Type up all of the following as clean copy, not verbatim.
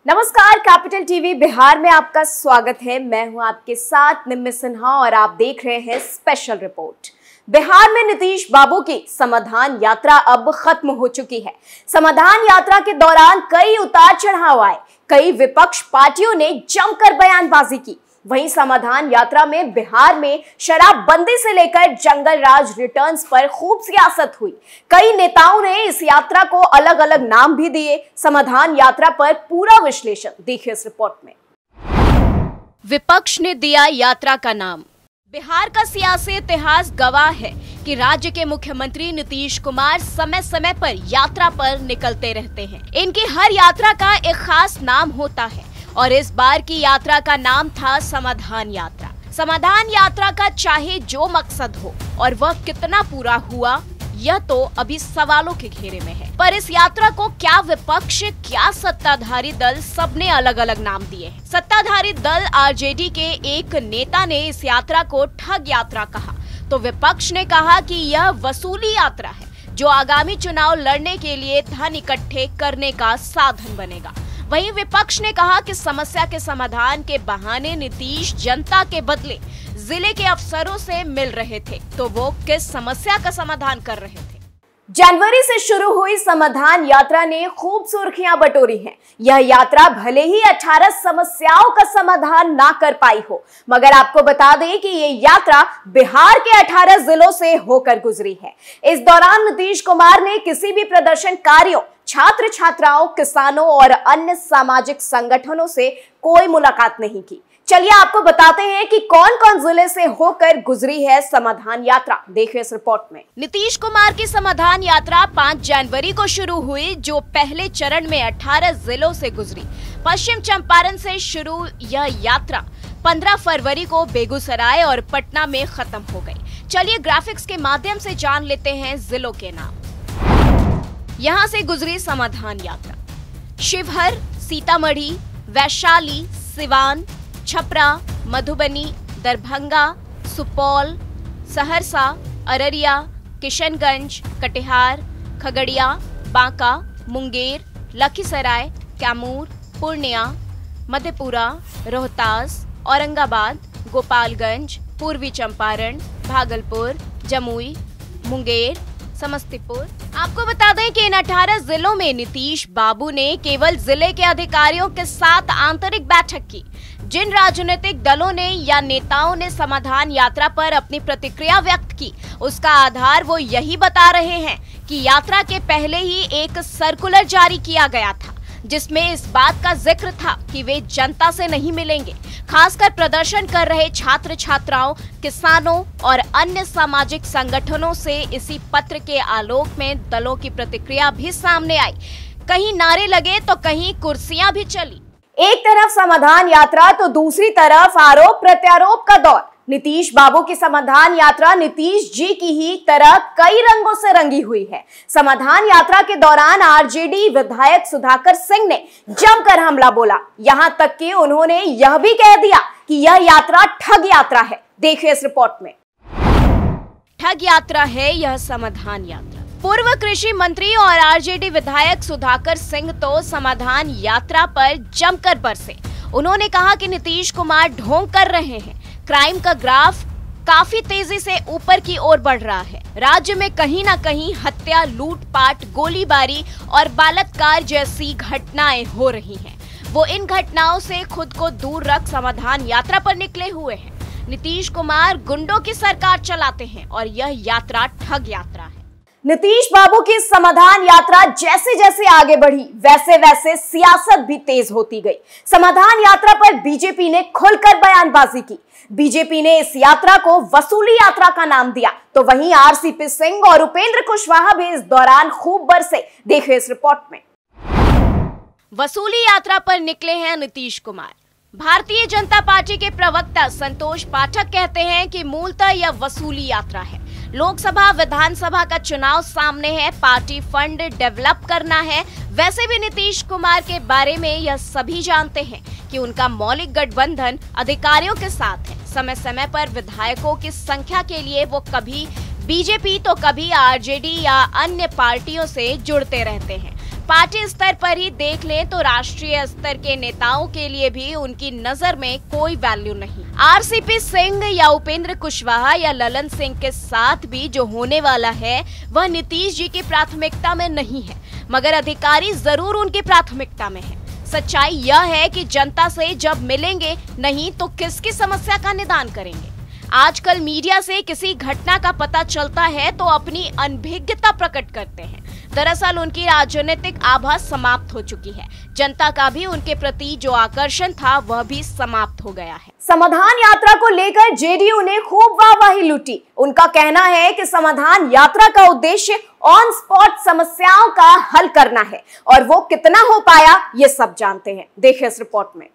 नमस्कार, capital TV Bihar में आपका स्वागत है। मैं हूं आपके साथ निम्मी सिन्हा और आप देख रहे हैं स्पेशल रिपोर्ट। बिहार में नीतीश बाबू की समाधान यात्रा अब खत्म हो चुकी है। समाधान यात्रा के दौरान कई उतार चढ़ाव आए, कई विपक्ष पार्टियों ने जमकर बयानबाजी की। वहीं समाधान यात्रा में बिहार में शराबबंदी से लेकर जंगल राज रिटर्न्स पर खूब सियासत हुई। कई नेताओं ने इस यात्रा को अलग अलग नाम भी दिए। समाधान यात्रा पर पूरा विश्लेषण देखिए इस रिपोर्ट में। विपक्ष ने दिया यात्रा का नाम। बिहार का सियासी इतिहास गवाह है कि राज्य के मुख्यमंत्री नीतीश कुमार समय समय पर यात्रा पर निकलते रहते हैं। इनकी हर यात्रा का एक खास नाम होता है और इस बार की यात्रा का नाम था समाधान यात्रा। समाधान यात्रा का चाहे जो मकसद हो और वह कितना पूरा हुआ, यह तो अभी सवालों के घेरे में है। पर इस यात्रा को क्या विपक्ष, क्या सत्ताधारी दल, सबने अलग अलग नाम दिए हैं। सत्ताधारी दल आरजेडी के एक नेता ने इस यात्रा को ठग यात्रा कहा, तो विपक्ष ने कहा कि यह वसूली यात्रा है जो आगामी चुनाव लड़ने के लिए धन इकट्ठे करने का साधन बनेगा। वहीं विपक्ष ने कहा कि समस्या के समाधान के बहाने नीतीश जनता के बदले जिले के अफसरों से मिल रहे थे, तो वो किस समस्या का समाधान कर रहे थे। जनवरी से शुरू हुई समाधान यात्रा ने खूब सुर्खियां बटोरी हैं। यह यात्रा भले ही 18 समस्याओं का समाधान ना कर पाई हो, मगर आपको बता दें कि ये यात्रा बिहार के 18 जिलों से होकर गुजरी है। इस दौरान नीतीश कुमार ने किसी भी प्रदर्शनकारियों, छात्र छात्राओं, किसानों और अन्य सामाजिक संगठनों से कोई मुलाकात नहीं की। चलिए आपको बताते हैं कि कौन कौन जिले से होकर गुजरी है समाधान यात्रा। देखिए इस रिपोर्ट में। नीतीश कुमार की समाधान यात्रा 5 जनवरी को शुरू हुई, जो पहले चरण में 18 जिलों से गुजरी। पश्चिम चंपारण से शुरू यह यात्रा 15 फरवरी को बेगूसराय और पटना में खत्म हो गई। चलिए ग्राफिक्स के माध्यम से जान लेते हैं जिलों के नाम। यहाँ से गुजरी समाधान यात्रा: शिवहर, सीतामढ़ी, वैशाली, सिवान, छपरा, मधुबनी, दरभंगा, सुपौल, सहरसा, अररिया, किशनगंज, कटिहार, खगड़िया, बांका, मुंगेर, लखीसराय, कैमूर, पूर्णिया, मधेपुरा, रोहतास, औरंगाबाद, गोपालगंज, पूर्वी चंपारण, भागलपुर, जमुई, मुंगेर, समस्तीपुर। आपको बता दें कि इन 18 जिलों में नीतीश बाबू ने केवल जिले के अधिकारियों के साथ आंतरिक बैठक की। जिन राजनीतिक दलों ने या नेताओं ने समाधान यात्रा पर अपनी प्रतिक्रिया व्यक्त की, उसका आधार वो यही बता रहे हैं कि यात्रा के पहले ही एक सर्कुलर जारी किया गया था, जिसमें इस बात का जिक्र था कि वे जनता से नहीं मिलेंगे। खासकर प्रदर्शन कर रहे छात्र छात्राओं, किसानों और अन्य सामाजिक संगठनों से इसी पत्र के आलोक में दलों की प्रतिक्रिया भी सामने आई। कहीं नारे लगे तो कहीं कुर्सियां भी चली। एक तरफ समाधान यात्रा तो दूसरी तरफ आरोप प्रत्यारोप का दौर। नीतीश बाबू की समाधान यात्रा नीतीश जी की ही तरह कई रंगों से रंगी हुई है। समाधान यात्रा के दौरान आरजेडी विधायक सुधाकर सिंह ने जमकर हमला बोला। यहां तक कि उन्होंने यह भी कह दिया कि यह यात्रा ठग यात्रा है। देखिए इस रिपोर्ट में। ठग यात्रा है यह समाधान यात्रा। पूर्व कृषि मंत्री और आरजेडी विधायक सुधाकर सिंह तो समाधान यात्रा पर जमकर बरसे। उन्होंने कहा कि नीतीश कुमार ढोंग कर रहे हैं। क्राइम का ग्राफ काफी तेजी से ऊपर की ओर बढ़ रहा है। राज्य में कहीं ना कहीं हत्या, लूटपाट, गोलीबारी और बलात्कार जैसी घटनाएं हो रही हैं। वो इन घटनाओं से खुद को दूर रख समाधान यात्रा पर निकले हुए हैं। नीतीश कुमार गुंडों की सरकार चलाते हैं और यह यात्रा ठग यात्रा है। नीतीश बाबू की समाधान यात्रा जैसे जैसे आगे बढ़ी, वैसे वैसे सियासत भी तेज होती गई। समाधान यात्रा पर बीजेपी ने खुलकर बयानबाजी की। बीजेपी ने इस यात्रा को वसूली यात्रा का नाम दिया, तो वहीं आरसीपी सिंह और उपेंद्र कुशवाहा भी इस दौरान खूब बरसे। देखिए इस रिपोर्ट में। वसूली यात्रा पर निकले हैं नीतीश कुमार। भारतीय जनता पार्टी के प्रवक्ता संतोष पाठक कहते हैं कि मूलतः यह वसूली यात्रा है। लोकसभा, विधानसभा का चुनाव सामने है, पार्टी फंड डेवलप करना है। वैसे भी नीतीश कुमार के बारे में यह सभी जानते हैं कि उनका मौलिक गठबंधन अधिकारियों के साथ है। समय समय पर विधायकों की संख्या के लिए वो कभी बीजेपी तो कभी आरजेडी या अन्य पार्टियों से जुड़ते रहते हैं। पार्टी स्तर पर ही देख लें तो राष्ट्रीय स्तर के नेताओं के लिए भी उनकी नजर में कोई वैल्यू नहीं। आरसीपी सिंह या उपेंद्र कुशवाहा या ललन सिंह के साथ भी जो होने वाला है वह नीतीश जी की प्राथमिकता में नहीं है, मगर अधिकारी जरूर उनकी प्राथमिकता में है। सच्चाई यह है कि जनता से जब मिलेंगे नहीं तो किसकी समस्या का निदान करेंगे। आजकल मीडिया से किसी घटना का पता चलता है तो अपनी अनभिज्ञता प्रकट करते हैं। दरअसल उनकी राजनीतिक आभा समाप्त हो चुकी है। जनता का भी उनके प्रति जो आकर्षण था वह भी समाप्त हो गया है। समाधान यात्रा को लेकर जेडीयू ने खूब वाहवाही लूटी। उनका कहना है कि समाधान यात्रा का उद्देश्य ऑन स्पॉट समस्याओं का हल करना है और वो कितना हो पाया ये सब जानते हैं। देखिए इस रिपोर्ट में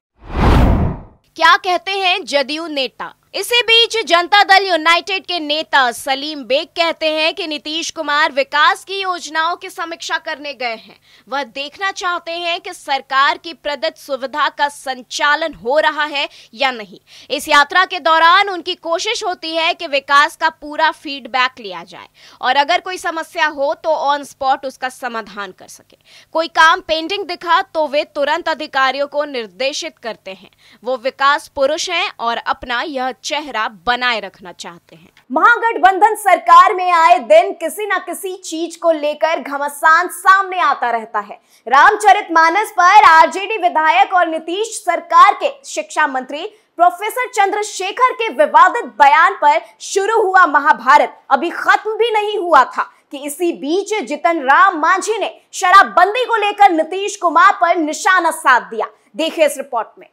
क्या कहते हैं जदयू नेता। इसी बीच जनता दल यूनाइटेड के नेता सलीम बेग कहते हैं कि नीतीश कुमार विकास की योजनाओं की समीक्षा करने गए हैं। वह देखना चाहते हैं कि सरकार की प्रदत्त सुविधा का संचालन हो रहा है या नहीं। इस यात्रा के दौरान उनकी कोशिश होती है कि विकास का पूरा फीडबैक लिया जाए और अगर कोई समस्या हो तो ऑन स्पॉट उसका समाधान कर सके। कोई काम पेंडिंग दिखा तो वे तुरंत अधिकारियों को निर्देशित करते हैं। वो विकास पुरुष हैं और अपना यह चेहरा बनाए रखना चाहते हैं। महागठबंधन सरकार में आए दिन किसी न किसी चीज को लेकर घमासान सामने आता रहता है। रामचरितमानस पर आरजेडी विधायक और नीतीश सरकार के शिक्षा मंत्री प्रोफेसर चंद्रशेखर के विवादित बयान पर शुरू हुआ महाभारत अभी खत्म भी नहीं हुआ था कि इसी बीच जितन राम मांझी ने शराबबंदी को लेकर नीतीश कुमार पर निशाना साध दिया। देखिए इस रिपोर्ट में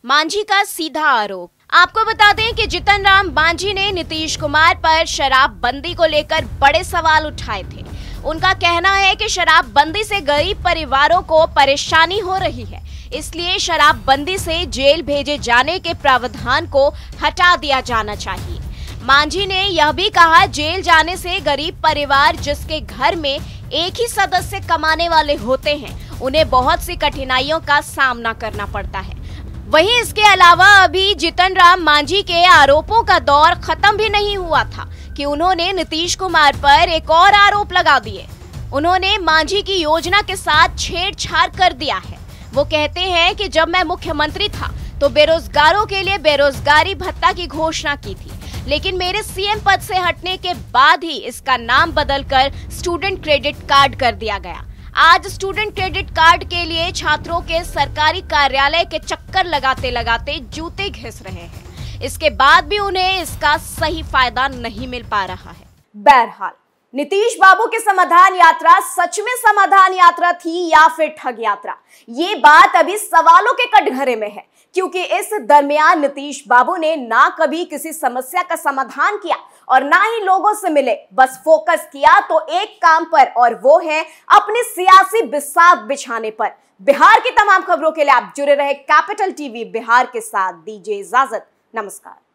मांझी का सीधा आरोप। आपको बता दें कि जितन राम मांझी ने नीतीश कुमार पर शराबबंदी को लेकर बड़े सवाल उठाए थे। उनका कहना है कि शराबबंदी से गरीब परिवारों को परेशानी हो रही है, इसलिए शराबबंदी से जेल भेजे जाने के प्रावधान को हटा दिया जाना चाहिए। मांझी ने यह भी कहा, जेल जाने से गरीब परिवार जिसके घर में एक ही सदस्य कमाने वाले होते हैं उन्हें बहुत सी कठिनाइयों का सामना करना पड़ता है। वहीं इसके अलावा अभी जितन राम मांझी के आरोपों का दौर खत्म भी नहीं हुआ था कि उन्होंने नीतीश कुमार पर एक और आरोप लगा दिए। उन्होंने मांझी की योजना के साथ छेड़छाड़ कर दिया है। वो कहते हैं कि जब मैं मुख्यमंत्री था तो बेरोजगारों के लिए बेरोजगारी भत्ता की घोषणा की थी, लेकिन मेरे सीएम पद से हटने के बाद ही इसका नाम बदलकर स्टूडेंट क्रेडिट कार्ड कर दिया गया। आज स्टूडेंट क्रेडिट कार्ड के लिए छात्रों के सरकारी कार्यालय के चक्कर लगाते लगाते जूते घिस रहे हैं। इसके बाद भी उन्हें इसका सही फायदा नहीं मिल पा रहा है। बहरहाल नीतीश बाबू की समाधान यात्रा सच में समाधान यात्रा थी या फिर ठग यात्रा, ये बात अभी सवालों के कटघरे में है, क्योंकि इस दरमियान नीतीश बाबू ने ना कभी किसी समस्या का समाधान किया और ना ही लोगों से मिले। बस फोकस किया तो एक काम पर, और वो है अपने सियासी बिसात बिछाने पर। बिहार की तमाम खबरों के लिए आप जुड़े रहे कैपिटल टीवी बिहार के साथ। दीजिए इजाजत, नमस्कार।